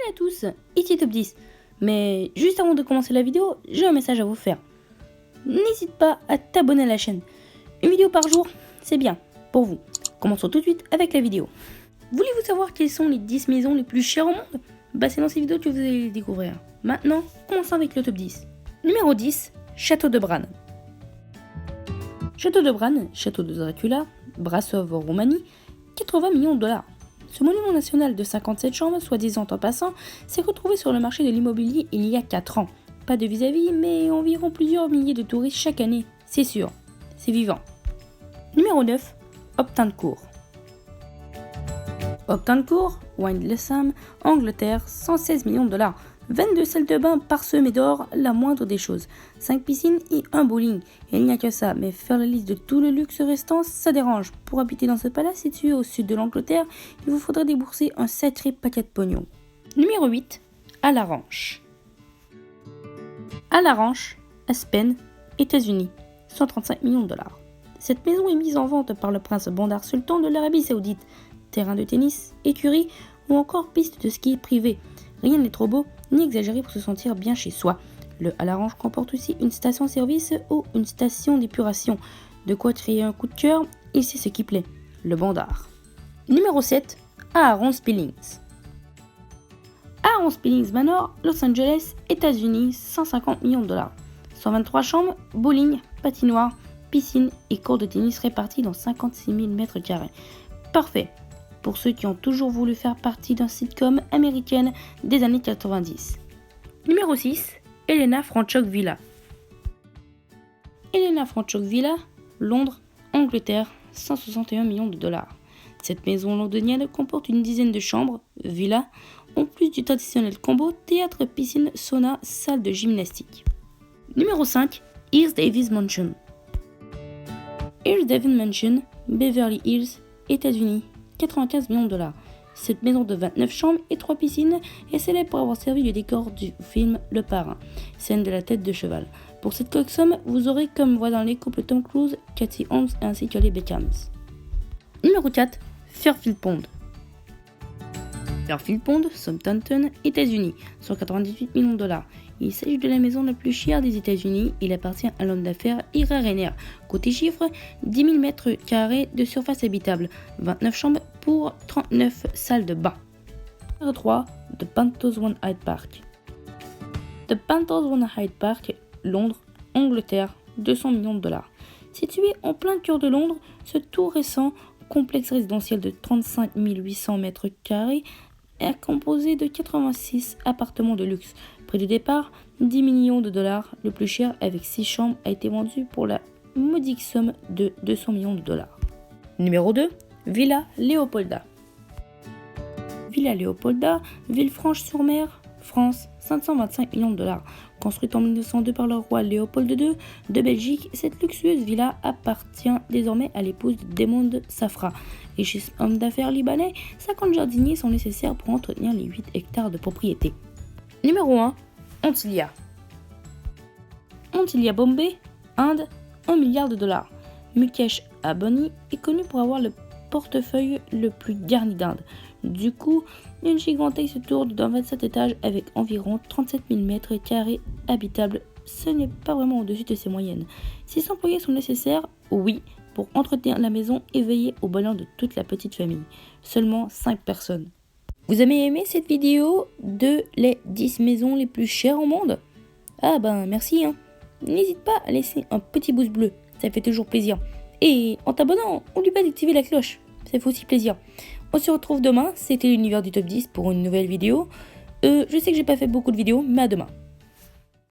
Salut à tous, ici Top 10. Mais juste avant de commencer la vidéo, j'ai un message à vous faire. N'hésite pas à t'abonner à la chaîne. Une vidéo par jour, c'est bien pour vous. Commençons tout de suite avec la vidéo. Voulez-vous savoir quelles sont les 10 maisons les plus chères au monde? C'est dans cette vidéo que vous allez les découvrir. Maintenant, commençons avec le top 10. Numéro 10, Château de Bran. Château de Bran, château de Dracula, Brasov, Roumanie, 80 millions de dollars. Ce monument national de 57 chambres, soi-disant en passant, s'est retrouvé sur le marché de l'immobilier il y a 4 ans. Pas de vis-à-vis, mais environ plusieurs milliers de touristes chaque année. C'est sûr, c'est vivant. Numéro 9, Upton Court. Upton Court, Windlesham, Angleterre, 116 millions de dollars. 22 salles de bain parsemées d'or, la moindre des choses. 5 piscines et un bowling. Et il n'y a que ça, mais faire la liste de tout le luxe restant, ça dérange. Pour habiter dans ce palais situé au sud de l'Angleterre, il vous faudrait débourser un sacré paquet de pognon. Numéro 8, à la Ranch. À la Ranch, Aspen, États-Unis, 135 millions de dollars. Cette maison est mise en vente par le prince Bandar Sultan de l'Arabie Saoudite. Terrain de tennis, écurie ou encore piste de ski privée. Rien n'est trop beau ni exagéré pour se sentir bien chez soi. Le à la Ranch comporte aussi une station-service ou une station d'épuration. De quoi créer un coup de cœur, il sait ce qui plaît, le Bandar. Numéro 7, Aaron Spillings. Aaron Spillings Manor, Los Angeles, États-Unis, 150 millions de dollars. 123 chambres, bowling, patinoire, piscine et cours de tennis répartis dans 56 000 mètres carrés. Parfait pour ceux qui ont toujours voulu faire partie d'un sitcom américaine des années 90. Numéro 6, Helena Franchuk Villa. Helena Franchuk Villa, Londres, Angleterre, 161 millions de dollars. Cette maison londonienne comporte une dizaine de chambres, villa, en plus du traditionnel combo théâtre, piscine, sauna, salle de gymnastique. Numéro 5, Hills Davis Mansion. Hills Davis Mansion, Beverly Hills, États-Unis, 95 millions de dollars. Cette maison de 29 chambres et 3 piscines est célèbre pour avoir servi le décor du film Le Parrain, scène de la tête de cheval. Pour cette coque somme, vous aurez comme voisins les couples Tom Cruise, Katie Holmes ainsi que les Beckhams. Numéro 4, Fairfield Pond. Fairfield Pond, Southampton, États-Unis, 198 millions de dollars. Il s'agit de la maison la plus chère des États-Unis. Il appartient à l'homme d'affaires Ira Rainer. Côté chiffres, 10 000 mètres carrés de surface habitable, 29 chambres pour 39 salles de bain. Numéro 3, The Pantos One Hyde Park. The Pantos One Hyde Park, Londres, Angleterre, 200 millions de dollars. Situé en plein cœur de Londres, ce tout récent complexe résidentiel de 35 800 mètres carrés est composé de 86 appartements de luxe. Prix de départ, 10 millions de dollars. Le plus cher, avec 6 chambres, a été vendu pour la modique somme de 200 millions de dollars. Numéro 2, Villa Leopolda. Villa Leopolda, Villefranche-sur-Mer, France, 525 millions de dollars. Construite en 1902 par le roi Léopold II de Belgique, cette luxueuse villa appartient désormais à l'épouse de Desmondes Safra. Richissime homme d'affaires libanais, 50 jardiniers sont nécessaires pour entretenir les 8 hectares de propriété. Numéro 1, Antilia. Antilia Bombay, Inde, 1 milliard de dollars. Mukesh Ambani est connu pour avoir le portefeuille le plus garni d'Inde. Du coup, une gigantesque tour d'un 27 étages avec environ 37 000 mètres carrés habitables. Ce n'est pas vraiment au-dessus de ses moyennes. 6 employés sont nécessaires, oui, pour entretenir la maison et veiller au bonheur de toute la petite famille. Seulement 5 personnes. Vous avez aimé cette vidéo de les 10 maisons les plus chères au monde? Merci hein. N'hésite pas à laisser un petit pouce bleu, ça fait toujours plaisir. Et en t'abonnant, n'oublie pas d'activer la cloche, ça fait aussi plaisir. On se retrouve demain, c'était l'univers du top 10 pour une nouvelle vidéo. Je sais que j'ai pas fait beaucoup de vidéos, mais à demain.